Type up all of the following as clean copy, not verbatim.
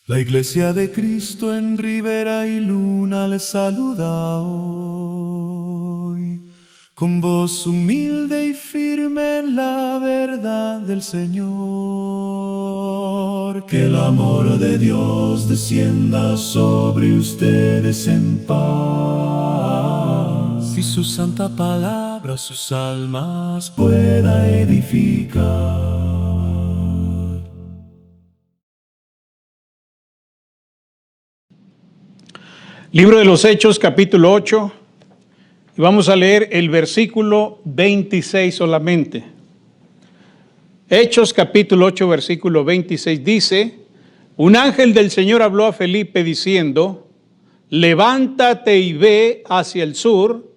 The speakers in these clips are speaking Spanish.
La Iglesia de Cristo en Ribera y Luna les saluda hoy, con voz humilde y firme en la verdad del Señor. Que el amor de Dios descienda sobre ustedes en paz, y su santa palabra sus almas pueda edificar. Libro de los Hechos, capítulo 8, y vamos a leer el versículo 26 solamente. Hechos, capítulo 8, versículo 26 dice: un ángel del Señor habló a Felipe diciendo: levántate y ve hacia el sur,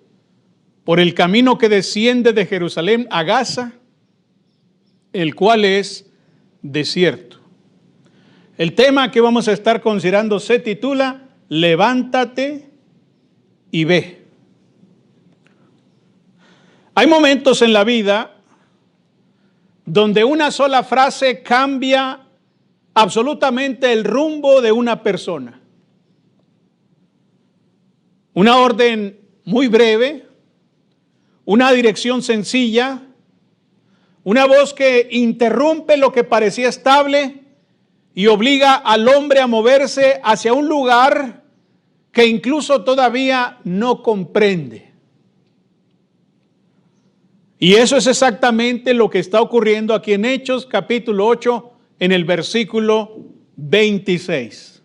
por el camino que desciende de Jerusalén a Gaza, el cual es desierto. El tema que vamos a estar considerando se titula levántate y ve. Hay momentos en la vida donde una sola frase cambia absolutamente el rumbo de una persona. Una orden muy breve, una dirección sencilla, una voz que interrumpe lo que parecía estable y obliga al hombre a moverse hacia un lugar que incluso todavía no comprende. Y eso es exactamente lo que está ocurriendo aquí en Hechos, capítulo 8, en el versículo 26.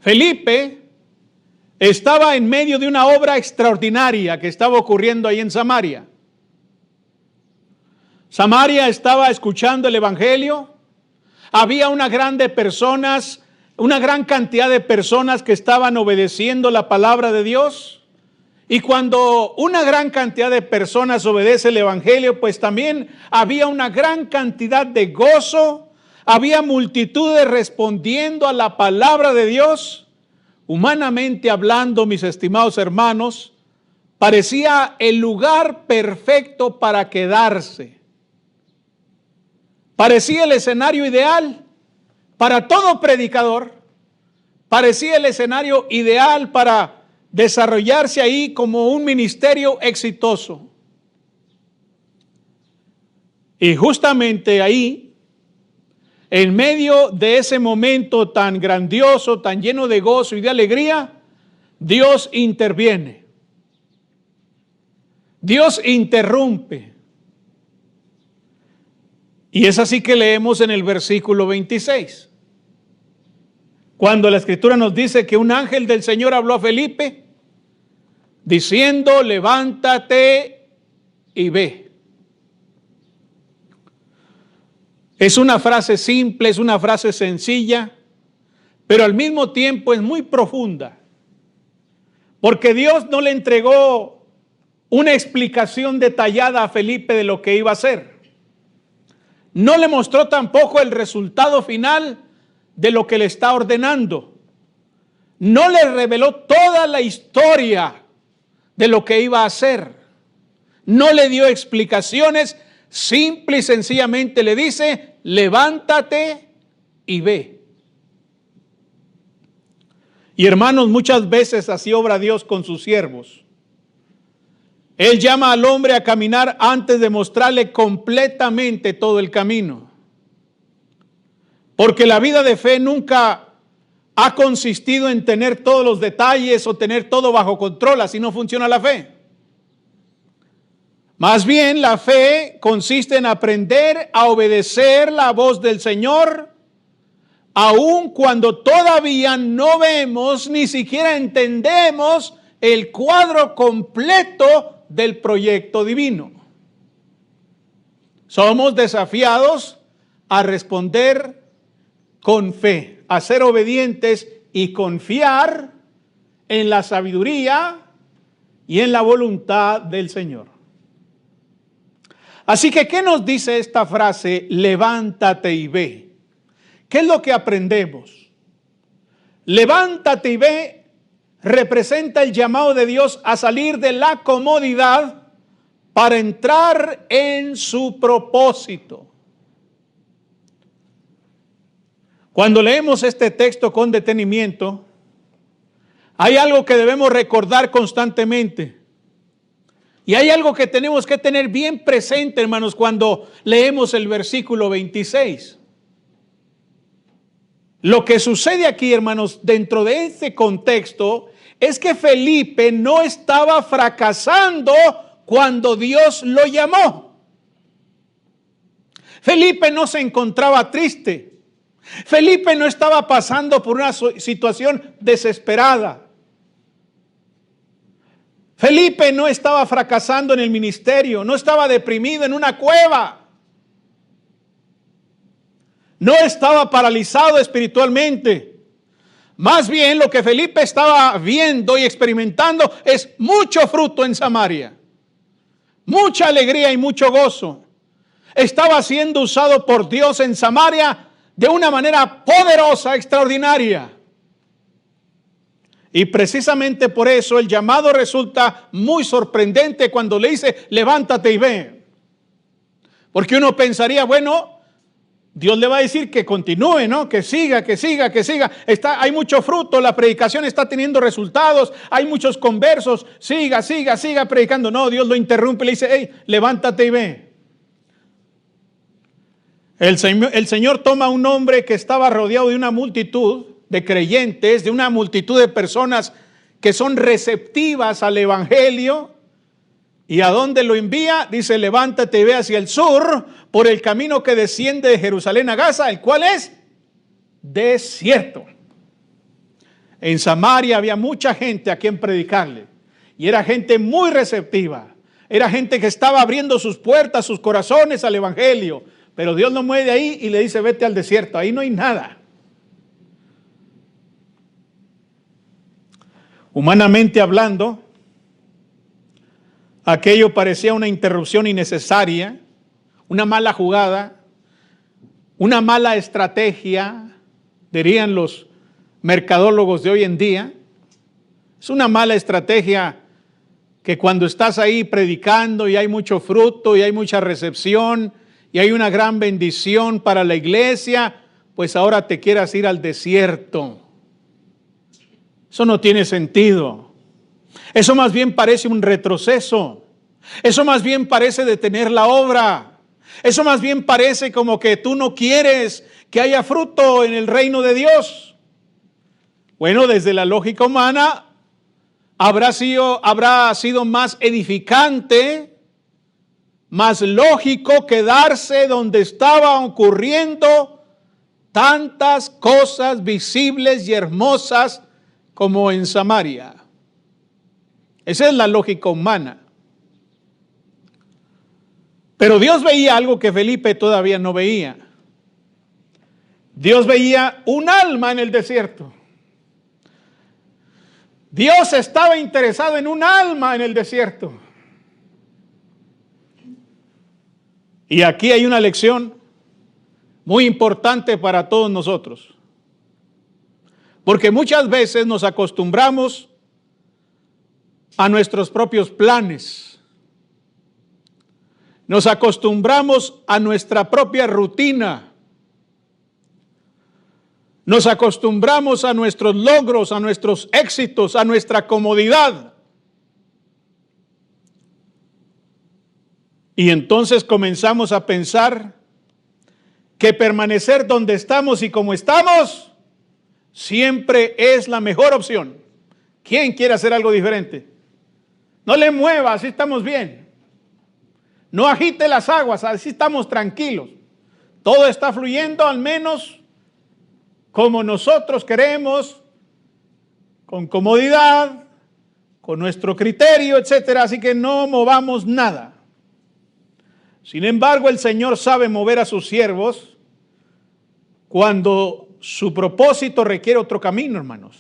Felipe estaba en medio de una obra extraordinaria que estaba ocurriendo ahí en Samaria. Samaria estaba escuchando el evangelio. Había una gran cantidad de personas que estaban obedeciendo la palabra de Dios. Y cuando una gran cantidad de personas obedece el evangelio, pues también había una gran cantidad de gozo, había multitudes respondiendo a la palabra de Dios. Humanamente hablando, mis estimados hermanos, parecía el lugar perfecto para quedarse. Parecía el escenario ideal para todo predicador. Parecía el escenario ideal para desarrollarse ahí como un ministerio exitoso. Y justamente ahí, en medio de ese momento tan grandioso, tan lleno de gozo y de alegría, Dios interviene. Dios interrumpe. Y es así que leemos en el versículo 26. Cuando la Escritura nos dice que un ángel del Señor habló a Felipe, diciendo: levántate y ve. Es una frase simple, es una frase sencilla, pero al mismo tiempo es muy profunda. Porque Dios no le entregó una explicación detallada a Felipe de lo que iba a hacer. No le mostró tampoco el resultado final de lo que le está ordenando. No le reveló toda la historia de lo que iba a hacer. No le dio explicaciones, simple y sencillamente le dice: levántate y ve. Y hermanos, muchas veces así obra Dios con sus siervos. Él llama al hombre a caminar antes de mostrarle completamente todo el camino. Porque la vida de fe nunca ha consistido en tener todos los detalles o tener todo bajo control. Así no funciona la fe. Más bien, la fe consiste en aprender a obedecer la voz del Señor, aun cuando todavía no vemos ni siquiera entendemos el cuadro completo del proyecto divino. Somos desafiados a responder con fe, a ser obedientes y confiar en la sabiduría y en la voluntad del Señor. Así que, ¿qué nos dice esta frase? Levántate y ve. ¿Qué es lo que aprendemos? Levántate y ve representa el llamado de Dios a salir de la comodidad para entrar en su propósito. Cuando leemos este texto con detenimiento, hay algo que debemos recordar constantemente. Y hay algo que tenemos que tener bien presente, hermanos, cuando leemos el versículo 26. Lo que sucede aquí, hermanos, dentro de este contexto, es que Felipe no estaba fracasando cuando Dios lo llamó. Felipe no se encontraba triste. Felipe no estaba pasando por una situación desesperada. Felipe no estaba fracasando en el ministerio, no estaba deprimido en una cueva, no estaba paralizado espiritualmente. Más bien lo que Felipe estaba viendo y experimentando es mucho fruto en Samaria, mucha alegría y mucho gozo. Estaba siendo usado por Dios en Samaria de una manera poderosa, extraordinaria. Y precisamente por eso el llamado resulta muy sorprendente cuando le dice, levántate y ve. Porque uno pensaría, bueno, Dios le va a decir que continúe, ¿no? Que siga. Hay mucho fruto, la predicación está teniendo resultados, hay muchos conversos, siga predicando. No, Dios lo interrumpe y le dice, hey, levántate y ve. El Señor toma a un hombre que estaba rodeado de una multitud de creyentes, de una multitud de personas que son receptivas al evangelio, y a dónde lo envía, dice, levántate y ve hacia el sur por el camino que desciende de Jerusalén a Gaza, el cual es desierto. En Samaria había mucha gente a quien predicarle, y era gente muy receptiva, era gente que estaba abriendo sus puertas, sus corazones al evangelio, pero Dios lo mueve de ahí y le dice, vete al desierto, ahí no hay nada. Humanamente hablando, aquello parecía una interrupción innecesaria, una mala jugada, una mala estrategia, dirían los mercadólogos de hoy en día. Es una mala estrategia que cuando estás ahí predicando y hay mucho fruto y hay mucha recepción y hay una gran bendición para la iglesia, pues ahora te quieras ir al desierto. Eso no tiene sentido. Eso más bien parece un retroceso. Eso más bien parece detener la obra. Eso más bien parece como que tú no quieres que haya fruto en el reino de Dios. Bueno, desde la lógica humana habrá sido más edificante, más lógico quedarse donde estaban ocurriendo tantas cosas visibles y hermosas como en Samaria. Esa es la lógica humana. Pero Dios veía algo que Felipe todavía no veía. Dios veía un alma en el desierto. Dios estaba interesado en un alma en el desierto. Y aquí hay una lección muy importante para todos nosotros. Porque muchas veces nos acostumbramos a nuestros propios planes. Nos acostumbramos a nuestra propia rutina. Nos acostumbramos a nuestros logros, a nuestros éxitos, a nuestra comodidad. Y entonces comenzamos a pensar que permanecer donde estamos y como estamos siempre es la mejor opción. ¿Quién quiere hacer algo diferente? No le mueva, así estamos bien. No agite las aguas, así estamos tranquilos. Todo está fluyendo al menos como nosotros queremos, con comodidad, con nuestro criterio, etcétera. Así que no movamos nada. Sin embargo, el Señor sabe mover a sus siervos cuando su propósito requiere otro camino, hermanos.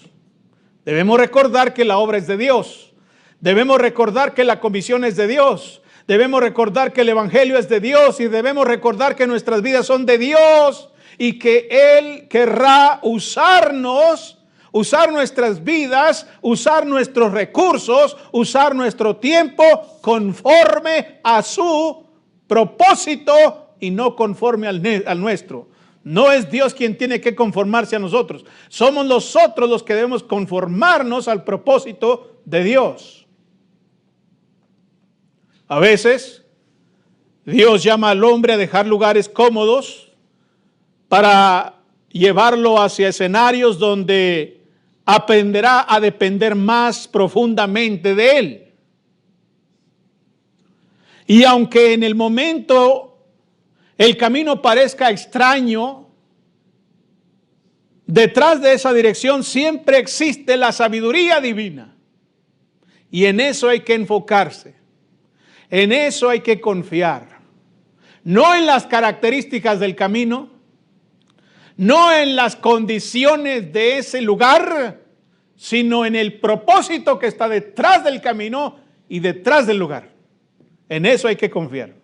Debemos recordar que la obra es de Dios. Debemos recordar que la comisión es de Dios. Debemos recordar que el evangelio es de Dios y debemos recordar que nuestras vidas son de Dios y que Él querrá usarnos, usar nuestras vidas, usar nuestros recursos, usar nuestro tiempo conforme a su propósito y no conforme al nuestro. No es Dios quien tiene que conformarse a nosotros. Somos nosotros los que debemos conformarnos al propósito de Dios. A veces, Dios llama al hombre a dejar lugares cómodos para llevarlo hacia escenarios donde aprenderá a depender más profundamente de Él. Y aunque en el momento el camino parezca extraño, detrás de esa dirección siempre existe la sabiduría divina. Y en eso hay que enfocarse. En eso hay que confiar. No en las características del camino, no en las condiciones de ese lugar, sino en el propósito que está detrás del camino y detrás del lugar. En eso hay que confiar.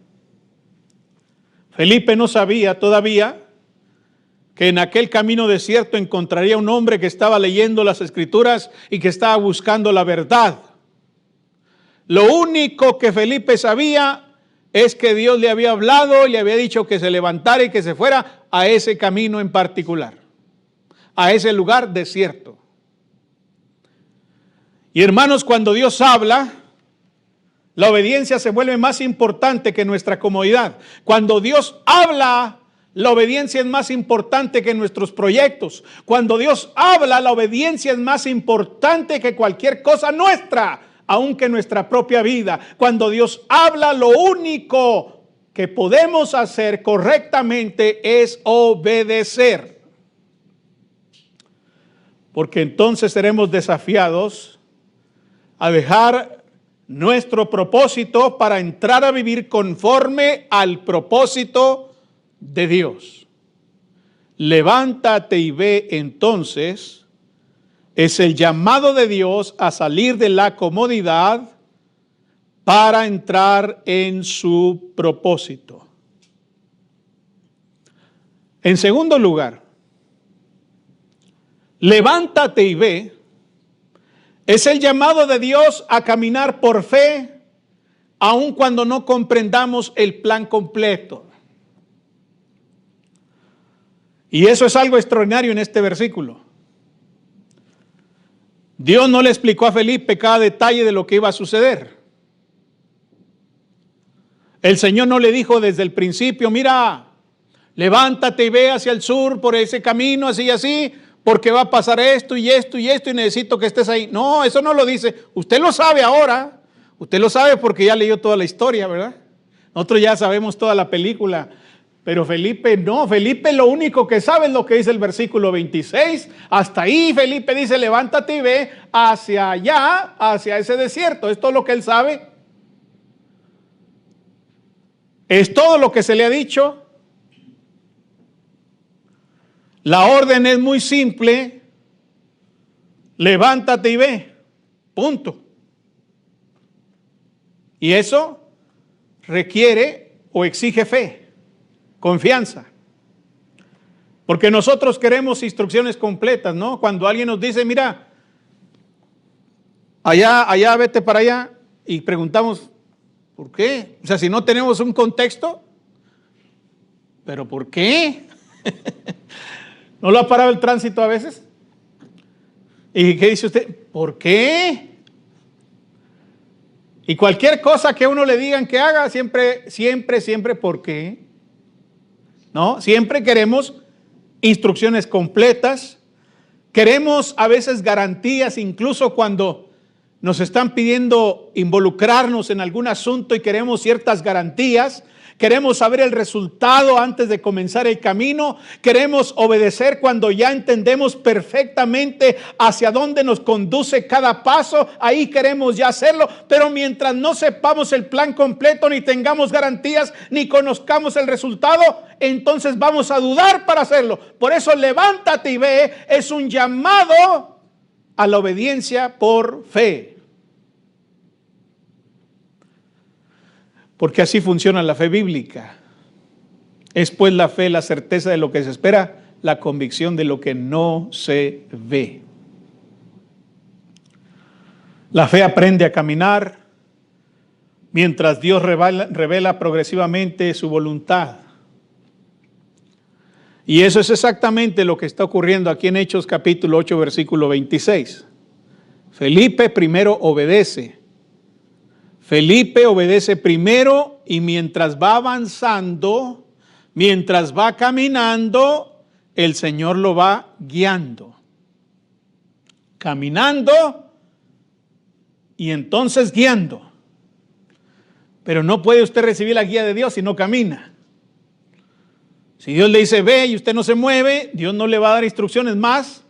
Felipe no sabía todavía que en aquel camino desierto encontraría un hombre que estaba leyendo las Escrituras y que estaba buscando la verdad. Lo único que Felipe sabía es que Dios le había hablado y le había dicho que se levantara y que se fuera a ese camino en particular, a ese lugar desierto. Y hermanos, cuando Dios habla, la obediencia se vuelve más importante que nuestra comodidad. Cuando Dios habla, la obediencia es más importante que nuestros proyectos. Cuando Dios habla, la obediencia es más importante que cualquier cosa nuestra, aunque nuestra propia vida. Cuando Dios habla, lo único que podemos hacer correctamente es obedecer. Porque entonces seremos desafiados a dejar nuestro propósito para entrar a vivir conforme al propósito de Dios. Levántate y ve entonces. Es el llamado de Dios a salir de la comodidad para entrar en su propósito. En segundo lugar, levántate y ve. Es el llamado de Dios a caminar por fe, aun cuando no comprendamos el plan completo. Y eso es algo extraordinario en este versículo. Dios no le explicó a Felipe cada detalle de lo que iba a suceder. El Señor no le dijo desde el principio, mira, levántate y ve hacia el sur por ese camino, así y así, porque va a pasar esto y esto y esto y necesito que estés ahí. No, eso no lo dice. Usted lo sabe ahora. Usted lo sabe porque ya leyó toda la historia, ¿verdad? Nosotros ya sabemos toda la película. Pero Felipe no, Felipe lo único que sabe es lo que dice el versículo 26. Hasta ahí Felipe dice, levántate y ve hacia allá, hacia ese desierto. Es todo lo que él sabe. Es todo lo que se le ha dicho. La orden es muy simple. Levántate y ve. Punto. Y eso requiere o exige fe. Confianza. Porque nosotros queremos instrucciones completas, ¿no? Cuando alguien nos dice, mira, allá, vete para allá, y preguntamos, ¿por qué? O sea, si no tenemos un contexto, ¿pero por qué? ¿No lo ha parado el tránsito a veces? ¿Y qué dice usted? ¿Por qué? Y cualquier cosa que uno le digan que haga, siempre, ¿por qué? ¿No? Siempre queremos instrucciones completas, queremos a veces garantías, incluso cuando nos están pidiendo involucrarnos en algún asunto y queremos ciertas garantías, queremos saber el resultado antes de comenzar el camino, queremos obedecer cuando ya entendemos perfectamente hacia dónde nos conduce cada paso, ahí queremos ya hacerlo, pero mientras no sepamos el plan completo, ni tengamos garantías, ni conozcamos el resultado, entonces vamos a dudar para hacerlo. Por eso levántate y ve, es un llamado a la obediencia por fe. Porque así funciona la fe bíblica. Es pues la fe, la certeza de lo que se espera, la convicción de lo que no se ve. La fe aprende a caminar mientras Dios revela progresivamente su voluntad. Y eso es exactamente lo que está ocurriendo aquí en Hechos capítulo 8, versículo 26. Felipe primero obedece. Felipe obedece primero y mientras va avanzando, mientras va caminando, el Señor lo va guiando. Caminando y entonces guiando. Pero no puede usted recibir la guía de Dios si no camina. Si Dios le dice ve y usted no se mueve, Dios no le va a dar instrucciones más,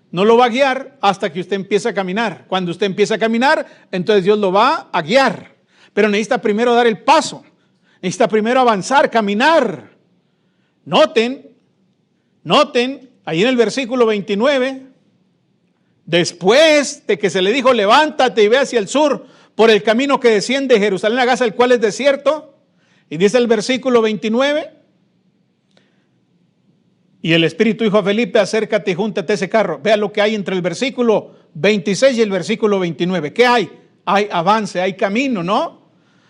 no lo va a guiar hasta que usted empiece a caminar. Cuando usted empieza a caminar, entonces Dios lo va a guiar. Pero necesita primero dar el paso, necesita primero avanzar, caminar. Noten, ahí en el versículo 29, después de que se le dijo levántate y ve hacia el sur por el camino que desciende de Jerusalén a Gaza, el cual es desierto, y dice el versículo 29, y el Espíritu dijo a Felipe, acércate y júntate a ese carro. Vea lo que hay entre el versículo 26 y el versículo 29. ¿Qué hay? Hay avance, hay camino, ¿no?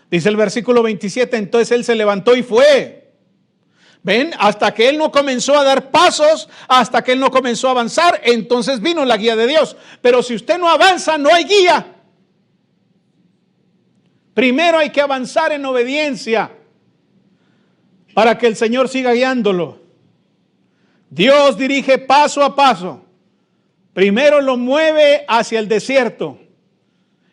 Dice el versículo 27, entonces él se levantó y fue. ¿Ven? Hasta que él no comenzó a dar pasos, hasta que él no comenzó a avanzar, entonces vino la guía de Dios. Pero si usted no avanza, no hay guía. Primero hay que avanzar en obediencia para que el Señor siga guiándolo. Dios dirige paso a paso. Primero lo mueve hacia el desierto.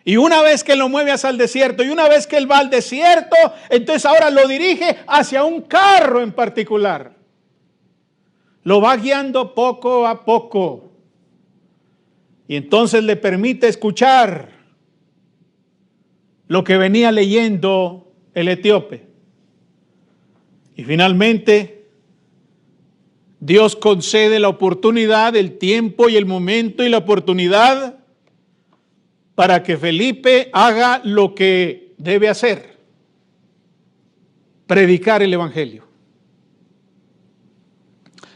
Y una vez que lo mueve hacia el desierto, y una vez que él va al desierto, entonces ahora lo dirige hacia un carro en particular. Lo va guiando poco a poco. Y entonces le permite escuchar lo que venía leyendo el etíope. Y finalmente Dios concede la oportunidad, el tiempo y el momento y la oportunidad para que Felipe haga lo que debe hacer: predicar el evangelio.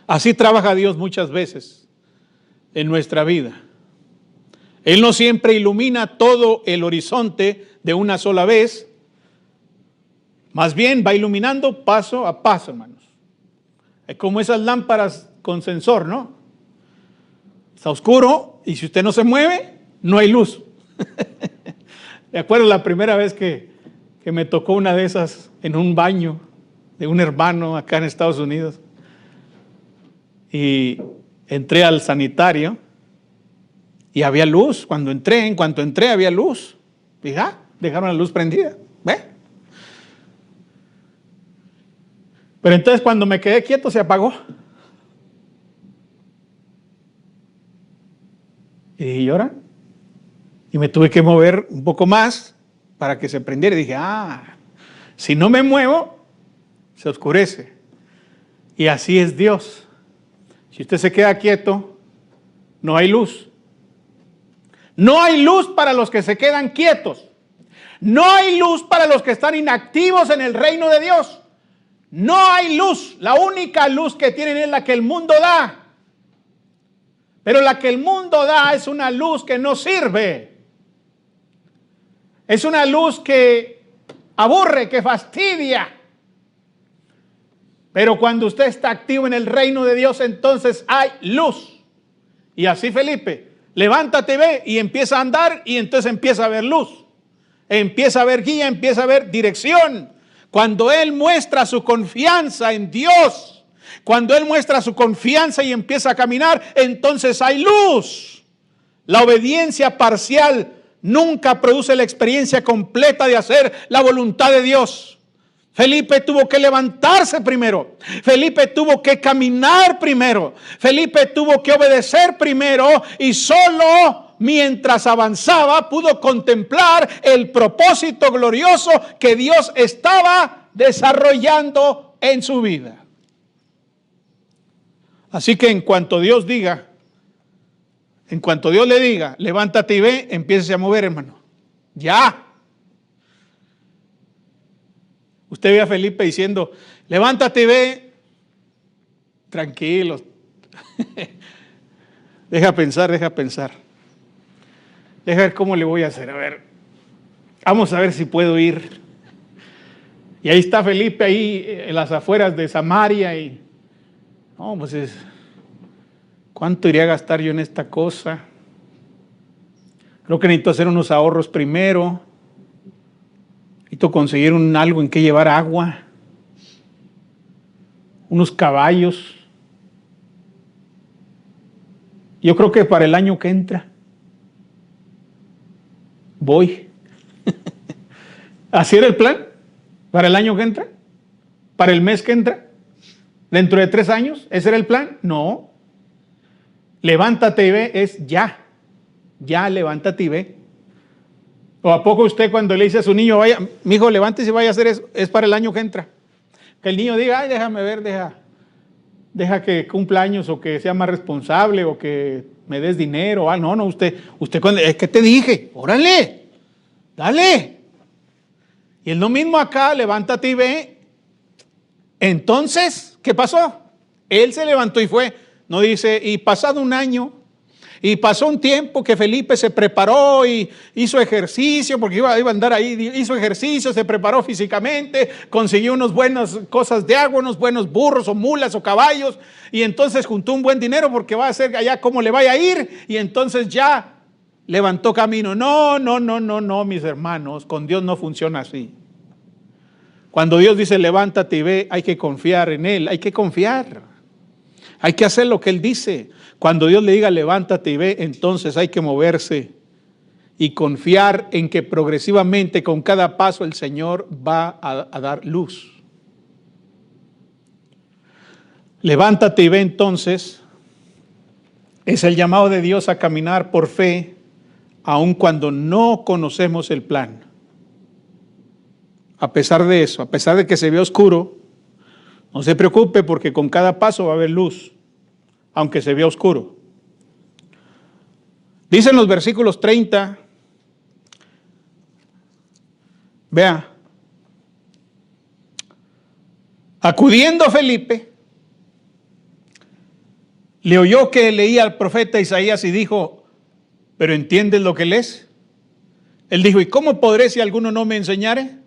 Así trabaja Dios muchas veces en nuestra vida. Él no siempre ilumina todo el horizonte de una sola vez, más bien va iluminando paso a paso, hermanos. Es como esas lámparas con sensor, ¿no? Está oscuro y si usted no se mueve, no hay luz. Me acuerdo la primera vez que me tocó una de esas en un baño de un hermano acá en Estados Unidos. Y entré al sanitario y había luz. En cuanto entré había luz. Dije, dejaron la luz prendida. ¿Ve? Pero entonces cuando me quedé quieto se apagó. Y dije, ¿y ahora? Y me tuve que mover un poco más para que se prendiera. Y dije, si no me muevo, se oscurece. Y así es Dios. Si usted se queda quieto, no hay luz. No hay luz para los que se quedan quietos. No hay luz para los que están inactivos en el reino de Dios. No hay luz. La única luz que tienen es la que el mundo da. Pero la que el mundo da es una luz que no sirve. Es una luz que aburre, que fastidia. Pero cuando usted está activo en el reino de Dios, entonces hay luz. Y así Felipe, levántate, ve, y empieza a andar, y entonces empieza a ver luz. Empieza a ver guía, empieza a ver dirección. Cuando él muestra su confianza en Dios, cuando él muestra su confianza y empieza a caminar, entonces hay luz. La obediencia parcial nunca produce la experiencia completa de hacer la voluntad de Dios. Felipe tuvo que levantarse primero. Felipe tuvo que caminar primero. Felipe tuvo que obedecer primero y solo mientras avanzaba pudo contemplar el propósito glorioso que Dios estaba desarrollando en su vida. Así que en cuanto Dios le diga, levántate y ve, empiece a mover, hermano. Ya. Usted ve a Felipe diciendo, levántate y ve. Tranquilos. Deja pensar. Deja ver cómo le voy a hacer. A ver, vamos a ver si puedo ir. Y ahí está Felipe, ahí en las afueras de Samaria, y No, pues ¿cuánto iría a gastar yo en esta cosa? Creo que necesito hacer unos ahorros primero. Necesito conseguir algo en que llevar agua. Unos caballos. Yo creo que para el año que entra voy. ¿Así era el plan? ¿Para el año que entra? ¿Para el mes que entra? ¿Dentro de 3 años? ¿Ese era el plan? No. Levántate y ve es ya. Ya, levántate y ve. ¿O a poco usted cuando le dice a su niño, vaya, mijo, levántese y vaya a hacer eso, es para el año que entra? Que el niño diga, ay, déjame ver, deja que cumpla años o que sea más responsable o que me des dinero. Ah, no, usted cuando, es que te dije, órale, dale. Y es lo mismo acá, levántate y ve. Entonces, ¿qué pasó? Él se levantó y fue. No dice, y pasado un año, y pasó un tiempo que Felipe se preparó y hizo ejercicio, porque iba a andar ahí, hizo ejercicio, se preparó físicamente, consiguió unas buenas cosas de agua, unos buenos burros o mulas o caballos, y entonces juntó un buen dinero porque va a hacer allá como le vaya a ir, y entonces ya levantó camino. No, mis hermanos, con Dios no funciona así. Cuando Dios dice levántate y ve, hay que confiar en Él, hay que confiar. Hay que hacer lo que Él dice. Cuando Dios le diga levántate y ve, entonces hay que moverse y confiar en que progresivamente con cada paso el Señor va a dar luz. Levántate y ve entonces es el llamado de Dios a caminar por fe aun cuando no conocemos el plan. A pesar de eso, a pesar de que se ve oscuro, no se preocupe porque con cada paso va a haber luz, aunque se vea oscuro. Dicen los versículos 30, vea, acudiendo Felipe, le oyó que leía al profeta Isaías y dijo, ¿pero entiendes lo que lees? Él dijo, ¿y cómo podré si alguno no me enseñare?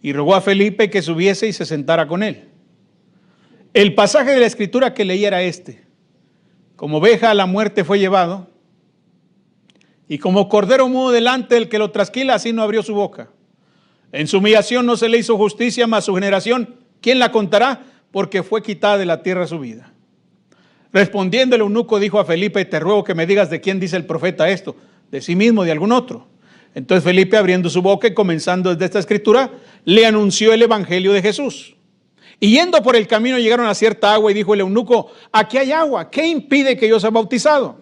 Y rogó a Felipe que subiese y se sentara con él. El pasaje de la escritura que leía era este: como oveja a la muerte fue llevado, y como cordero mudo delante del que lo trasquila, así no abrió su boca. En su humillación no se le hizo justicia, mas su generación, ¿quién la contará? Porque fue quitada de la tierra su vida. Respondiendo el eunuco dijo a Felipe, te ruego que me digas de quién dice el profeta esto, de sí mismo o de algún otro. Entonces Felipe, abriendo su boca y comenzando desde esta escritura, le anunció el evangelio de Jesús. Y yendo por el camino llegaron a cierta agua y dijo el eunuco, aquí hay agua, ¿qué impide que yo sea bautizado?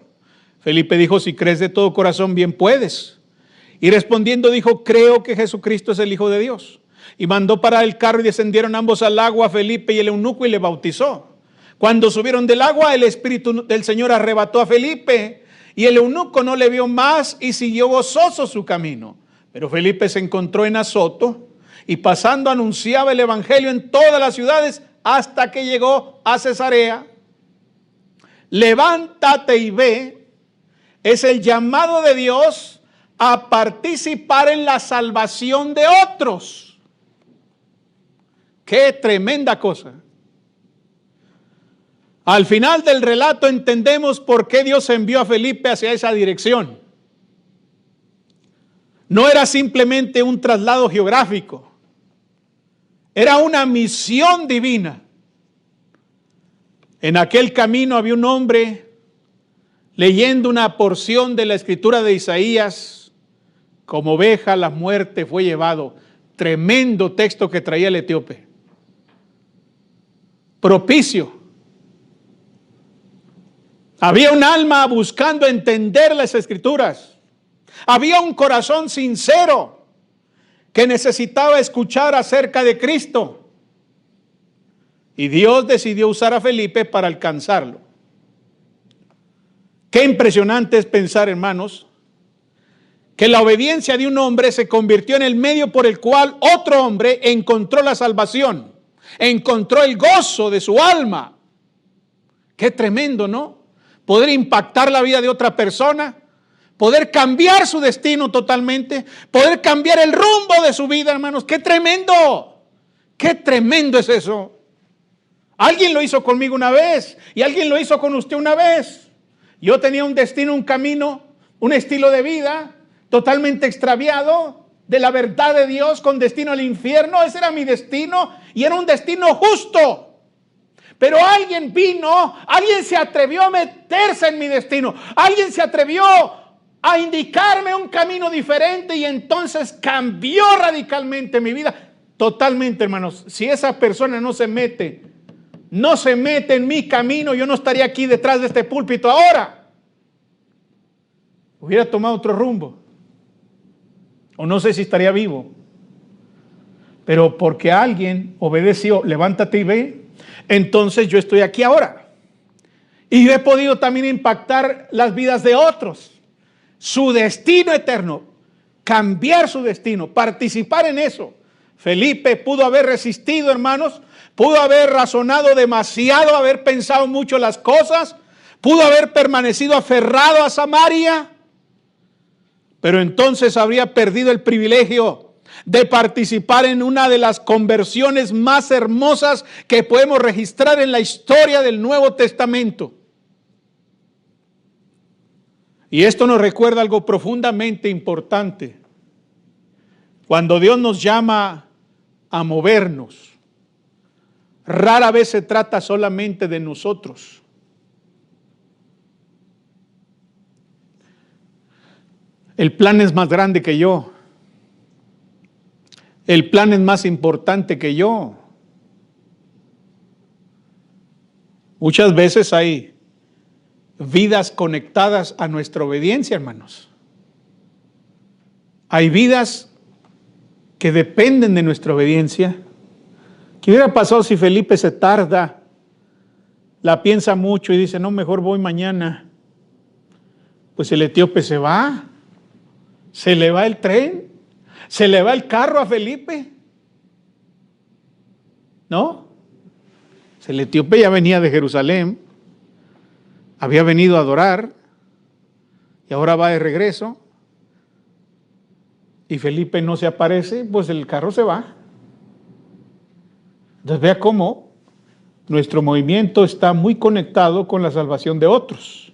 Felipe dijo, si crees de todo corazón, bien puedes. Y respondiendo dijo, creo que Jesucristo es el Hijo de Dios. Y mandó parar el carro y descendieron ambos al agua, Felipe y el eunuco, y le bautizó. Cuando subieron del agua, el Espíritu del Señor arrebató a Felipe, y el eunuco no le vio más y siguió gozoso su camino. Pero Felipe se encontró en Azoto, y pasando anunciaba el evangelio en todas las ciudades hasta que llegó a Cesarea. Levántate y ve es el llamado de Dios a participar en la salvación de otros. ¡Qué tremenda cosa! Al final del relato entendemos por qué Dios envió a Felipe hacia esa dirección. No era simplemente un traslado geográfico. Era una misión divina. En aquel camino había un hombre leyendo una porción de la escritura de Isaías. Como oveja a la muerte fue llevado. Tremendo texto que traía el etíope. Propicio. Había un alma buscando entender las escrituras. Había un corazón sincero que necesitaba escuchar acerca de Cristo. Y Dios decidió usar a Felipe para alcanzarlo. Qué impresionante es pensar, hermanos, que la obediencia de un hombre se convirtió en el medio por el cual otro hombre encontró la salvación, encontró el gozo de su alma. Qué tremendo, ¿no? Poder impactar la vida de otra persona, poder cambiar su destino totalmente, poder cambiar el rumbo de su vida, hermanos. ¡Qué tremendo! ¡Qué tremendo es eso! Alguien lo hizo conmigo una vez y alguien lo hizo con usted una vez. Yo tenía un destino, un camino, un estilo de vida totalmente extraviado de la verdad de Dios, con destino al infierno. Ese era mi destino y era un destino justo. Pero alguien vino, alguien se atrevió a meterse en mi destino, alguien se atrevió a indicarme un camino diferente y entonces cambió radicalmente mi vida. Totalmente, hermanos. Si esa persona no se mete en mi camino, yo no estaría aquí detrás de este púlpito ahora. Hubiera tomado otro rumbo. O no sé si estaría vivo. Pero porque alguien obedeció, levántate y ve, entonces yo estoy aquí ahora. Y yo he podido también impactar las vidas de otros. Su destino eterno, cambiar su destino, participar en eso. Felipe pudo haber resistido, hermanos, pudo haber razonado demasiado, haber pensado mucho las cosas, pudo haber permanecido aferrado a Samaria, pero entonces habría perdido el privilegio de participar en una de las conversiones más hermosas que podemos registrar en la historia del Nuevo Testamento. Y esto nos recuerda algo profundamente importante. Cuando Dios nos llama a movernos, rara vez se trata solamente de nosotros. El plan es más grande que yo. El plan es más importante que yo. Muchas veces hay vidas conectadas a nuestra obediencia, hermanos. Hay vidas que dependen de nuestra obediencia. ¿Qué hubiera pasado si Felipe se tarda, la piensa mucho y dice, no, mejor voy mañana? Pues el etíope se va, se le va el tren, se le va el carro a Felipe. ¿No? El etíope ya venía de Jerusalén, había venido a adorar y ahora va de regreso. Y Felipe no se aparece, pues el carro se va. Entonces vea cómo nuestro movimiento está muy conectado con la salvación de otros.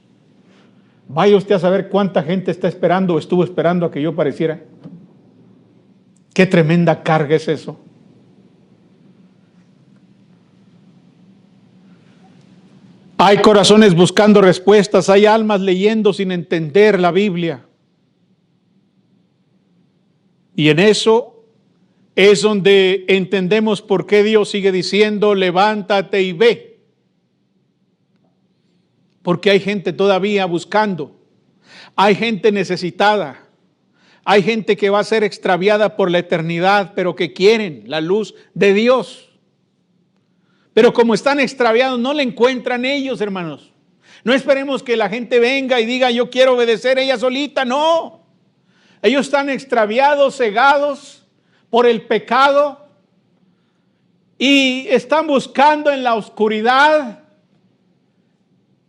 Vaya usted a saber cuánta gente está esperando o estuvo esperando a que yo apareciera. Qué tremenda carga es eso. Hay corazones buscando respuestas, hay almas leyendo sin entender la Biblia. Y en eso es donde entendemos por qué Dios sigue diciendo, levántate y ve. Porque hay gente todavía buscando, hay gente necesitada, hay gente que va a ser extraviada por la eternidad, pero que quieren la luz de Dios. Pero como están extraviados, no le encuentran ellos, hermanos. No esperemos que la gente venga y diga, yo quiero obedecer ella solita, no. Ellos están extraviados, cegados por el pecado y están buscando en la oscuridad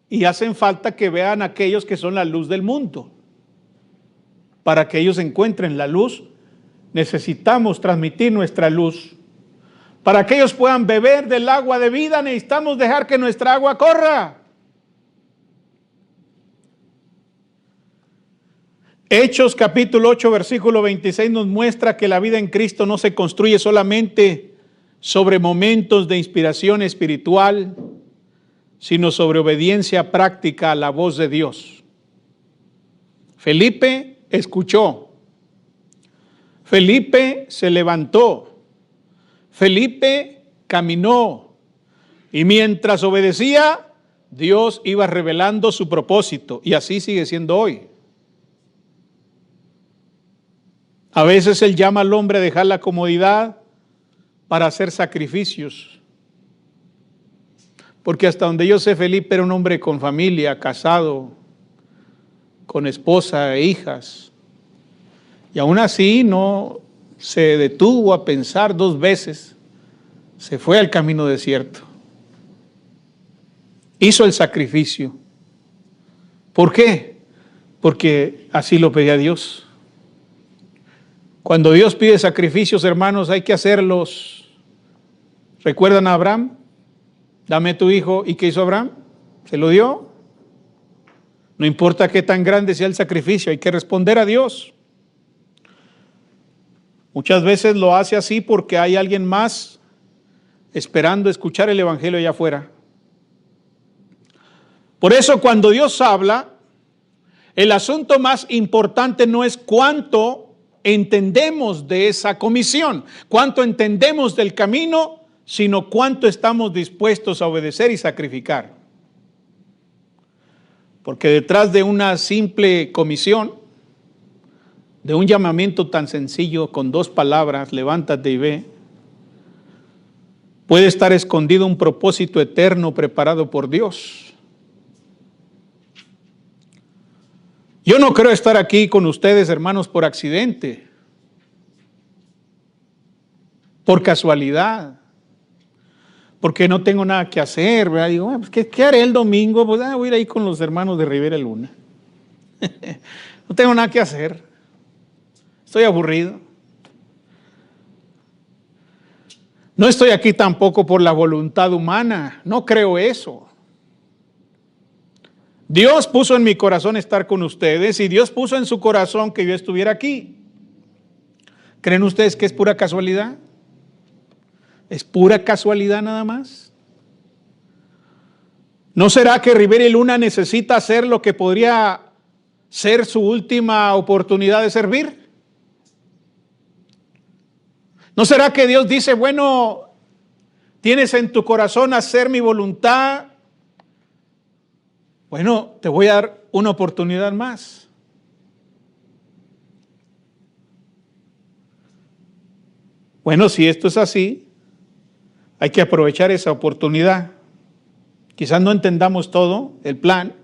y hacen falta que vean a aquellos que son la luz del mundo. Para que ellos encuentren la luz, necesitamos transmitir nuestra luz. Para que ellos puedan beber del agua de vida, necesitamos dejar que nuestra agua corra. Hechos capítulo 8 versículo 26 nos muestra que la vida en Cristo no se construye solamente sobre momentos de inspiración espiritual, sino sobre obediencia práctica a la voz de Dios. Felipe escuchó, Felipe se levantó, Felipe caminó y mientras obedecía, Dios iba revelando su propósito y así sigue siendo hoy. A veces Él llama al hombre a dejar la comodidad para hacer sacrificios. Porque hasta donde yo sé, Felipe era un hombre con familia, casado, con esposa e hijas. Y aún así no se detuvo a pensar 2 veces. Se fue al camino desierto. Hizo el sacrificio. ¿Por qué? Porque así lo pedía Dios. Cuando Dios pide sacrificios, hermanos, hay que hacerlos. ¿Recuerdan a Abraham? dame tu hijo. ¿Y qué hizo Abraham? Se lo dio. No importa qué tan grande sea el sacrificio, hay que responder a Dios. Muchas veces lo hace así porque hay alguien más esperando escuchar el evangelio allá afuera. Por eso cuando Dios habla, el asunto más importante no es cuánto entendemos de esa comisión, cuánto entendemos del camino, sino cuánto estamos dispuestos a obedecer y sacrificar. Porque detrás de una simple comisión, de un llamamiento tan sencillo con 2 palabras, levántate y ve, puede estar escondido un propósito eterno preparado por Dios. Yo no creo estar aquí con ustedes, hermanos, por accidente, por casualidad, porque no tengo nada que hacer, ¿verdad? Digo, pues, ¿qué haré el domingo? Pues voy a ir ahí con los hermanos de Rivera Luna. No tengo nada que hacer, estoy aburrido. No estoy aquí tampoco por la voluntad humana, no creo eso. Dios puso en mi corazón estar con ustedes y Dios puso en su corazón que yo estuviera aquí. ¿Creen ustedes que es pura casualidad? ¿Es pura casualidad nada más? ¿No será que Rivera Luna necesita hacer lo que podría ser su última oportunidad de servir? ¿No será que Dios dice, bueno, tienes en tu corazón hacer mi voluntad? Bueno, te voy a dar una oportunidad más. Bueno, si esto es así, hay que aprovechar esa oportunidad. Quizás no entendamos todo el plan,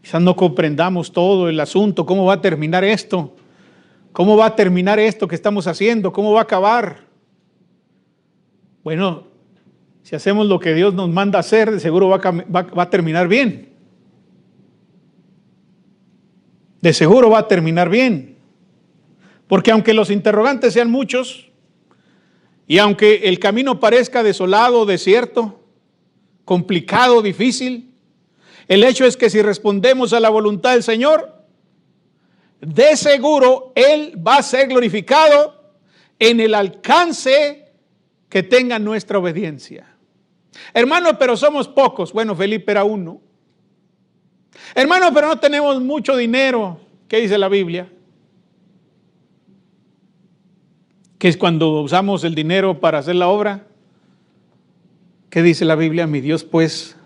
quizás no comprendamos todo el asunto, cómo va a terminar esto, cómo va a terminar esto que estamos haciendo, cómo va a acabar. Bueno, si hacemos lo que Dios nos manda hacer, de seguro va a terminar bien. De seguro va a terminar bien. Porque aunque los interrogantes sean muchos, y aunque el camino parezca desolado, desierto, complicado, difícil, el hecho es que si respondemos a la voluntad del Señor, de seguro Él va a ser glorificado en el alcance que tenga nuestra obediencia. Hermano, pero somos pocos. Bueno, Felipe era uno. Hermano, pero no tenemos mucho dinero. ¿Qué dice la Biblia? Que es cuando usamos el dinero para hacer la obra. ¿Qué dice la Biblia? Mi Dios pues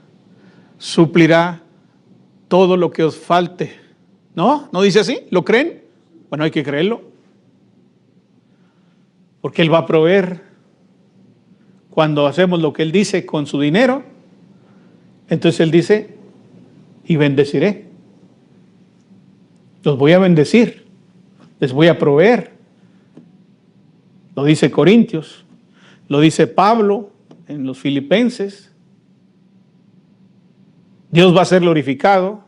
suplirá todo lo que os falte. ¿No? ¿No dice así? ¿Lo creen? Bueno, hay que creerlo. Porque Él va a proveer. Cuando hacemos lo que Él dice con su dinero, entonces Él dice, y bendeciré. Los voy a bendecir, les voy a proveer. Lo dice Corintios, lo dice Pablo en los Filipenses. Dios va a ser glorificado.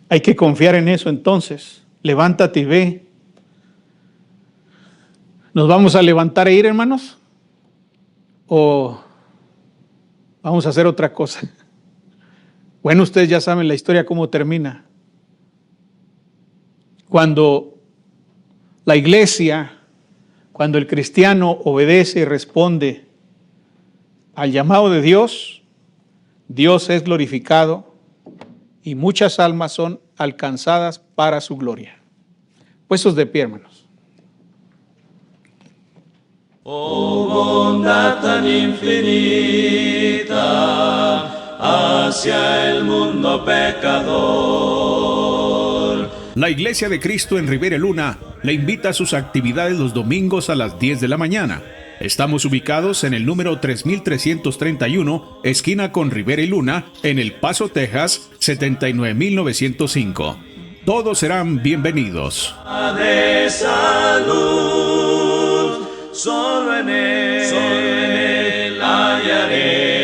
Hay que confiar en eso entonces. Levántate y ve. ¿Nos vamos a levantar e ir, hermanos? ¿O vamos a hacer otra cosa? Bueno, ustedes ya saben la historia cómo termina. Cuando la iglesia, cuando el cristiano obedece y responde al llamado de Dios, Dios es glorificado y muchas almas son alcanzadas para su gloria. Puestos de pie, hermanos. Oh bondad tan infinita hacia el mundo pecador. La Iglesia de Cristo en Rivera Luna le invita a sus actividades los domingos a las 10 de la mañana. Estamos ubicados en el número 3331, esquina con Rivera y Luna, en El Paso, Texas, 79905. Todos serán bienvenidos. De salud, solo en él hallaré